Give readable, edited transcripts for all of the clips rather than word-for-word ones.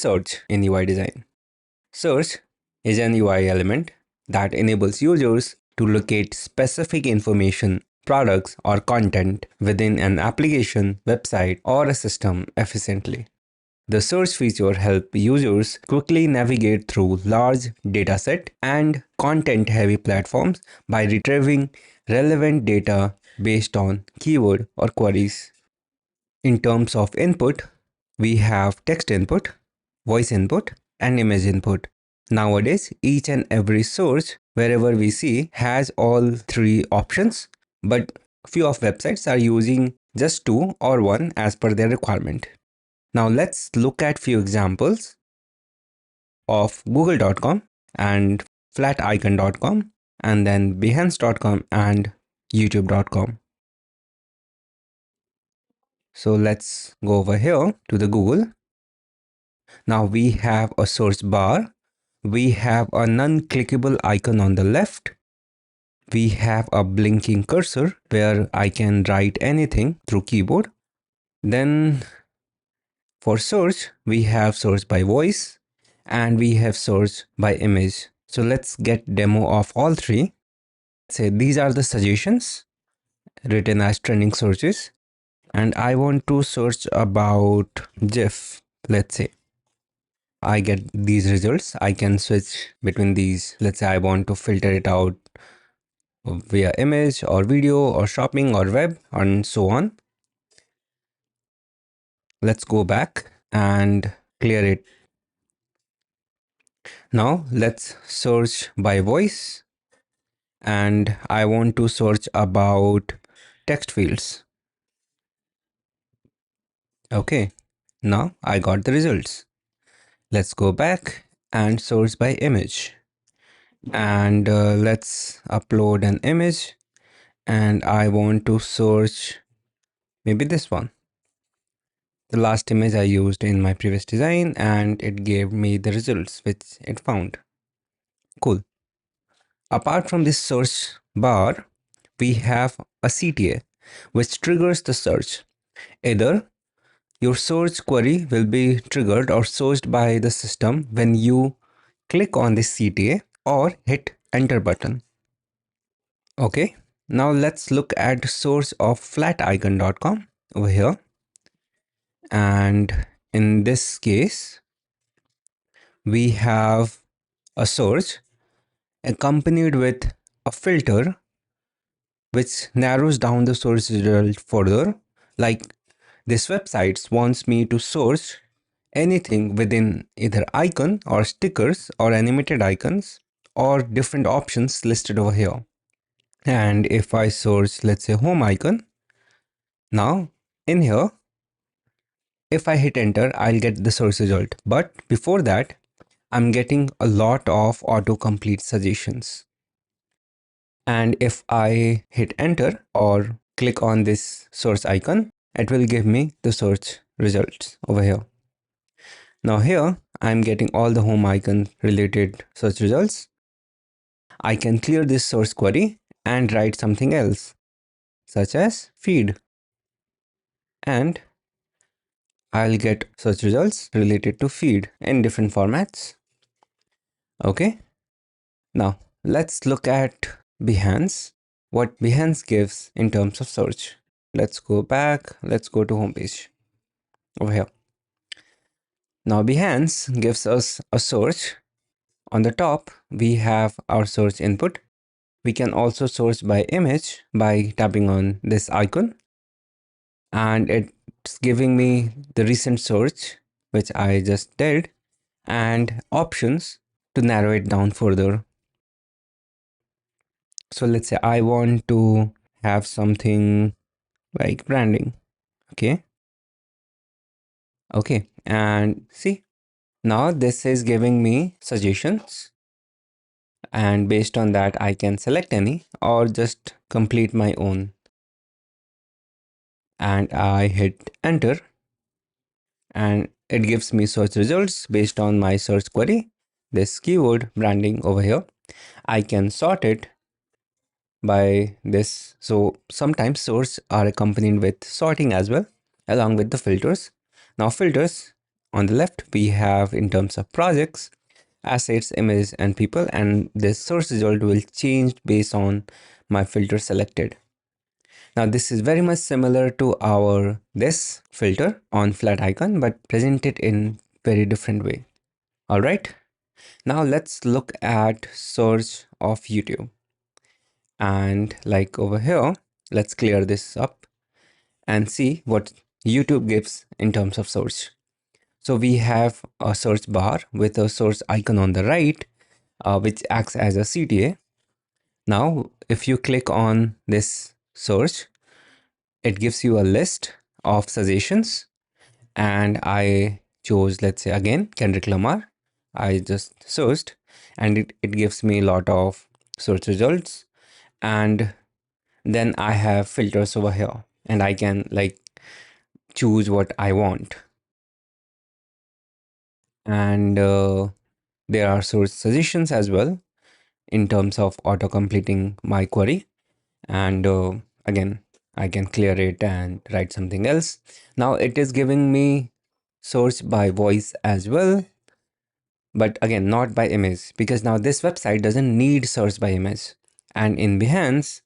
Search in UI design. Search is an UI element that enables users to locate specific information, products, or content within an application, website, or a system efficiently. The search feature helps users quickly navigate through large dataset and content-heavy platforms by retrieving relevant data based on keyword or queries. In terms of input, we have text input, voice input, and image input. Nowadays, each and every source, wherever we see, has all three options, but few of websites are using just two or one as per their requirement. Now let's look at few examples of google.com and flaticon.com and then behance.com and youtube.com. So let's go over here to the Google. Now we have a source bar. We have a non-clickable icon on the left. We have a blinking cursor where I can write anything through keyboard. Then for search, we have search by voice and we have search by image. So let's get demo of all three. Say these are the suggestions written as trending searches, and I want to search about GIF. Let's say I get these results. I can switch between these. Let's say I want to filter it out via image or video or shopping or web and so on. Let's go back and clear it. Now let's search by voice, and I want to search about text fields. Okay, now I got the results. Let's go back and search by image, and let's upload an image, and I want to search maybe this one, the last image I used in my previous design, and it gave me the results which it found. Cool. Apart from this search bar, we have a CTA which triggers the search. Either your search query will be triggered or searched by the system when you click on this CTA or hit enter button. Okay, now let's look at the source of flaticon.com over here. And in this case, we have a search accompanied with a filter which narrows down the search result further. Like this website wants me to search anything within either icon or stickers or animated icons or different options listed over here. And if I search, let's say, home icon, now in here, if I hit enter, I'll get the search result. But before that, I'm getting a lot of autocomplete suggestions. And if I hit enter or click on this search icon, it will give me the search results over here. Now here, I'm getting all the home icon related search results. I can clear this source query and write something else, such as feed. And I'll get search results related to feed in different formats. Okay. Now let's look at Behance, what Behance gives in terms of search. Let's go back. Let's go to homepage over here. Now Behance gives us a search. On the top, we have our search input. We can also search by image by tapping on this icon. And it's giving me the recent search, which I just did, and options to narrow it down further. So let's say I want to have something like branding. Okay. Okay. And see, now this is giving me suggestions. And based on that, I can select any or just complete my own. And I hit enter. And it gives me search results based on my search query. This keyword branding over here. I can sort it by this. So sometimes sorts are accompanied with sorting as well, along with the filters. Now filters On the left, we have in terms of projects, assets, image, and people, and this search result will change based on my filter selected. Now this is very much similar to our this filter on flat icon, but presented in very different way. All right. Now let's look at search of YouTube. And like over here, let's clear this up and see what YouTube gives in terms of search. So we have a search bar with a search icon on the right, which acts as a CTA. Now, if you click on this search, it gives you a list of suggestions, and I chose, let's say again, Kendrick Lamar. I just searched and it gives me a lot of search results, and then I have filters over here and I can like choose what I want. And there are source suggestions as well in terms of auto completing my query. And again, I can clear it and write something else. Now it is giving me source by voice as well, but again, not by image, because now this website doesn't need source by image. And in Behance,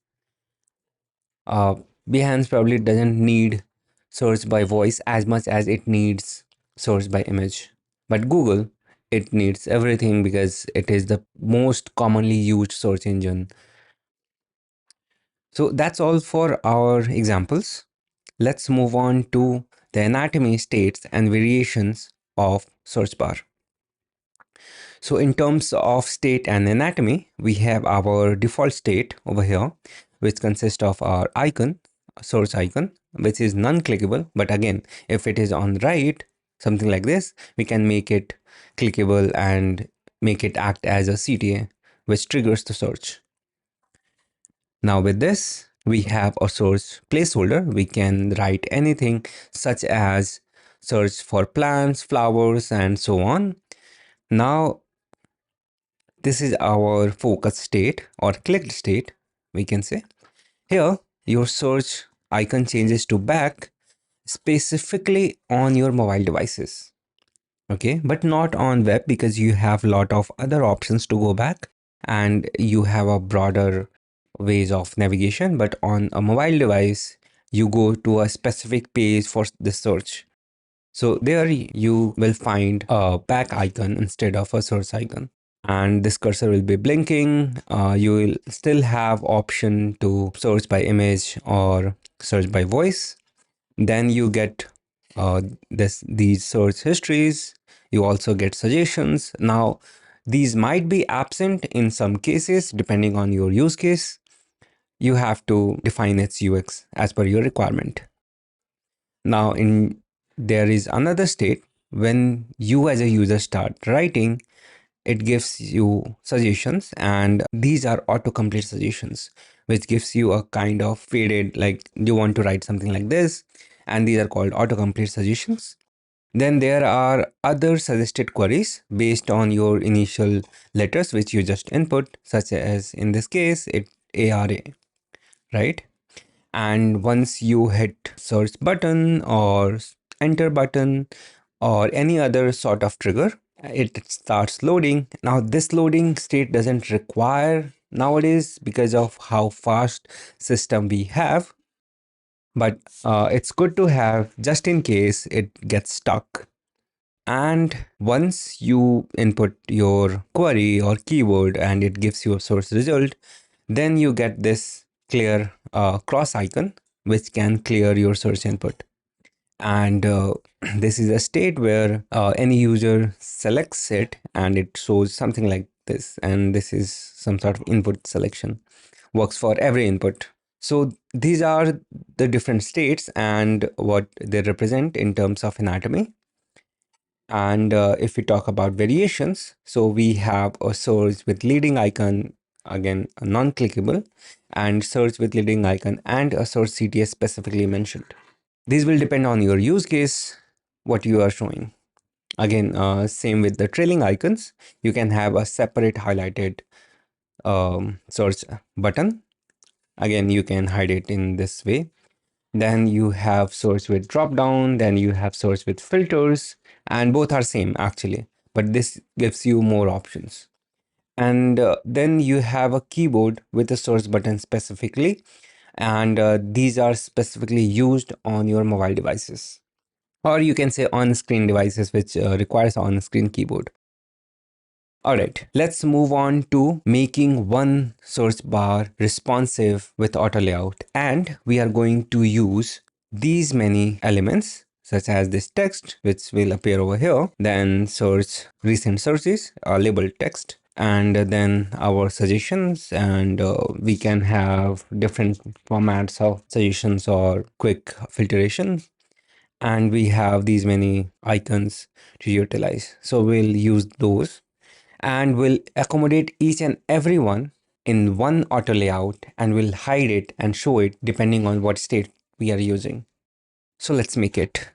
uh, Behance probably doesn't need source by voice as much as it needs source by image. But Google, it needs everything because it is the most commonly used search engine. So that's all for our examples. Let's move on to the anatomy, states, and variations of search bar. So in terms of state and anatomy, we have our default state over here, which consists of our icon, source icon, which is non-clickable. But again, if it is on right, something like this, we can make it clickable and make it act as a CTA, which triggers the search. Now with this, we have a source placeholder. We can write anything such as search for plants, flowers, and so on. Now, this is our focus state or clicked state, we can say. Here, your search icon changes to back specifically on your mobile devices. Okay, but not on web because you have a lot of other options to go back and you have a broader ways of navigation. But on a mobile device, you go to a specific page for the search. So there you will find a back icon instead of a search icon. And this cursor will be blinking. You will still have option to search by image or search by voice. Then you get these search histories. You also get suggestions. Now, these might be absent in some cases depending on your use case. You have to define its UX as per your requirement. Now, there is another state when you as a user start writing, it gives you suggestions, and these are autocomplete suggestions, which gives you a kind of faded, like you want to write something like this, and these are called autocomplete suggestions. Then there are other suggested queries based on your initial letters which you just input, such as in this case it ARA, right? And once you hit search button or enter button or any other sort of trigger, it starts loading. Now this loading state doesn't require nowadays because of how fast system we have, but it's good to have just in case it gets stuck. And once you input your query or keyword and it gives you a source result, then you get this clear cross icon which can clear your search input. And this is a state where any user selects it and it shows something like this, and this is some sort of input selection, works for every input. So these are the different states and what they represent in terms of anatomy. And if we talk about variations, so we have a search with leading icon, again non-clickable, and search with leading icon and a source CTA specifically mentioned. These will depend on your use case, what you are showing. Again, same with the trailing icons. You can have a separate highlighted search button. Again, you can hide it in this way. Then you have source with drop down, then you have source with filters, and both are same actually, but this gives you more options. And then you have a keyboard with a source button specifically, and these are specifically used on your mobile devices, or you can say on-screen devices which requires on-screen keyboard. All right, let's move on to making one source bar responsive with auto layout. And we are going to use these many elements such as this text, which will appear over here, then source recent sources, labeled text, and then our suggestions, and we can have different formats of suggestions or quick filtration, and we have these many icons to utilize, so we'll use those and will accommodate each and every one in one auto layout, and will hide it and show it depending on what state we are using. So let's make it.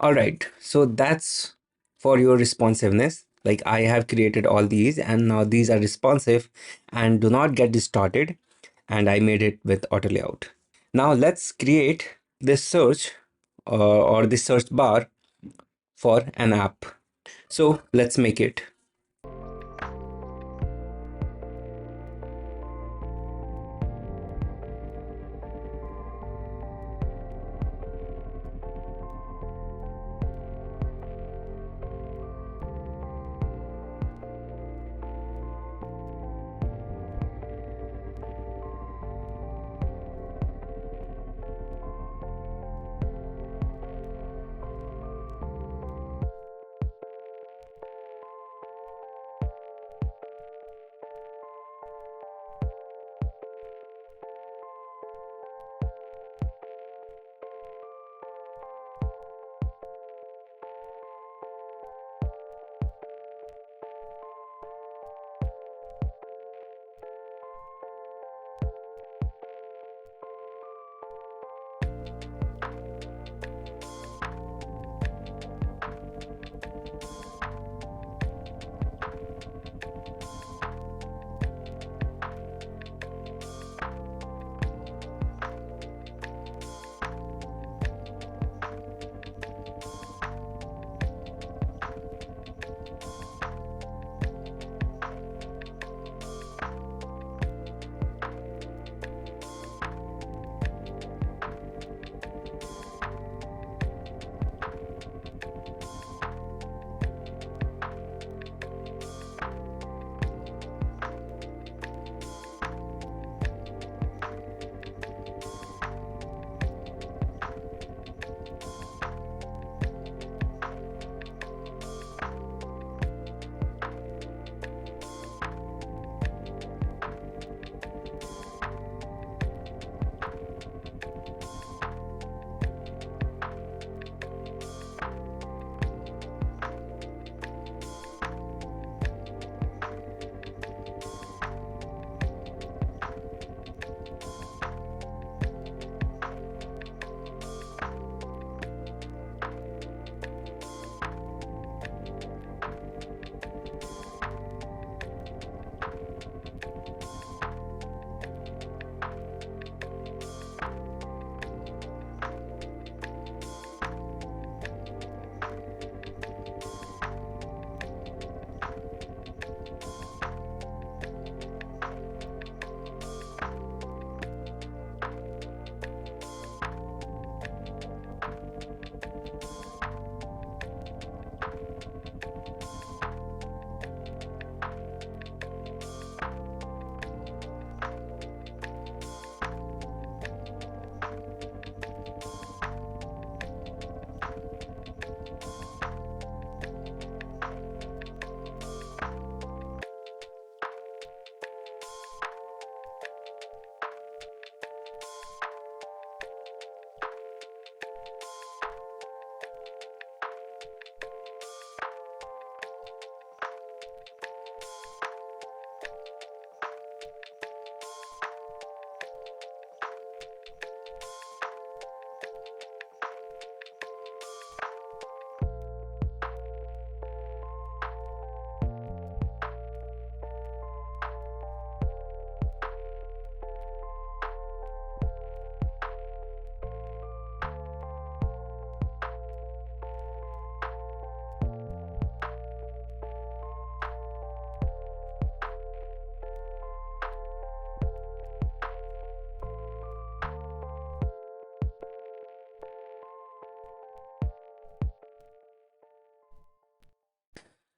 All right, so that's for your responsiveness. Like I have created all these and now these are responsive and do not get distorted, and I made it with auto layout. Now let's create this search or this search bar for an app. So let's make it.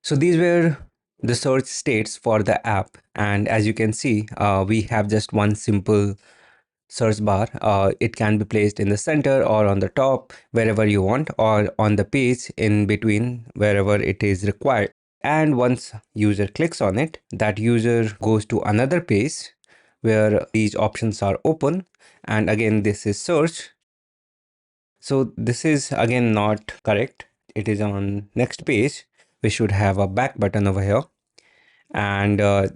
So these were the search states for the app. And as you can see, we have just one simple search bar. It can be placed in the center or on the top, wherever you want, or on the page in between, wherever it is required. And once user clicks on it, that user goes to another page where these options are open. And again, this is search. So this is again not correct. It is on next page. We should have a back button over here and a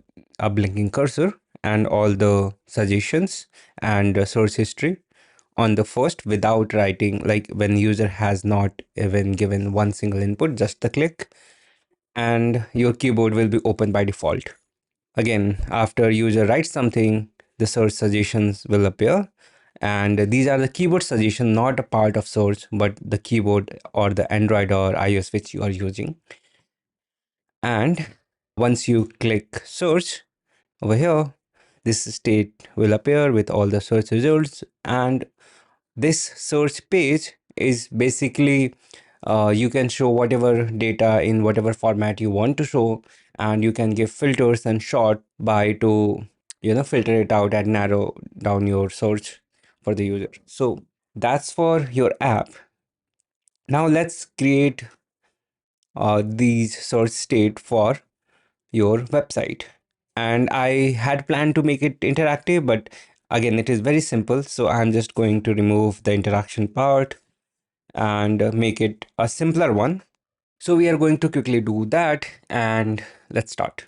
blinking cursor and all the suggestions and search history on the first without writing, like when user has not even given one single input, just the click, and your keyboard will be open by default. Again, after user writes something, the search suggestions will appear. And these are the keyboard suggestion, not a part of search, but the keyboard or the Android or iOS which you are using. And once you click search over here, this state will appear with all the search results. And this search page is basically you can show whatever data in whatever format you want to show, and you can give filters and sort by to filter it out and narrow down your search for the user. So that's for your app. Now let's create these search state for your website. And I had planned to make it interactive, but again, it is very simple. So I'm just going to remove the interaction part and make it a simpler one. So we are going to quickly do that, and let's start.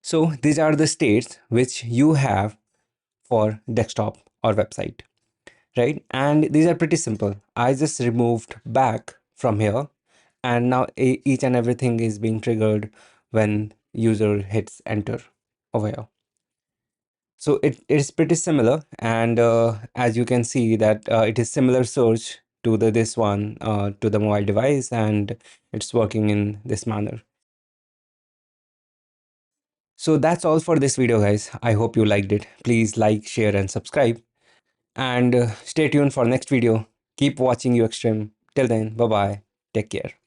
So these are the states which you have for desktop or website, right? And these are pretty simple. I just removed back from here, and now each and everything is being triggered when user hits enter over here. So it is pretty similar, and as you can see that it is similar search to this one to the mobile device, and it's working in this manner. So that's all for this video, guys. I hope you liked it. Please like, share, and subscribe. And stay tuned for next video. Keep watching UXtream. Till then, bye bye. Take care.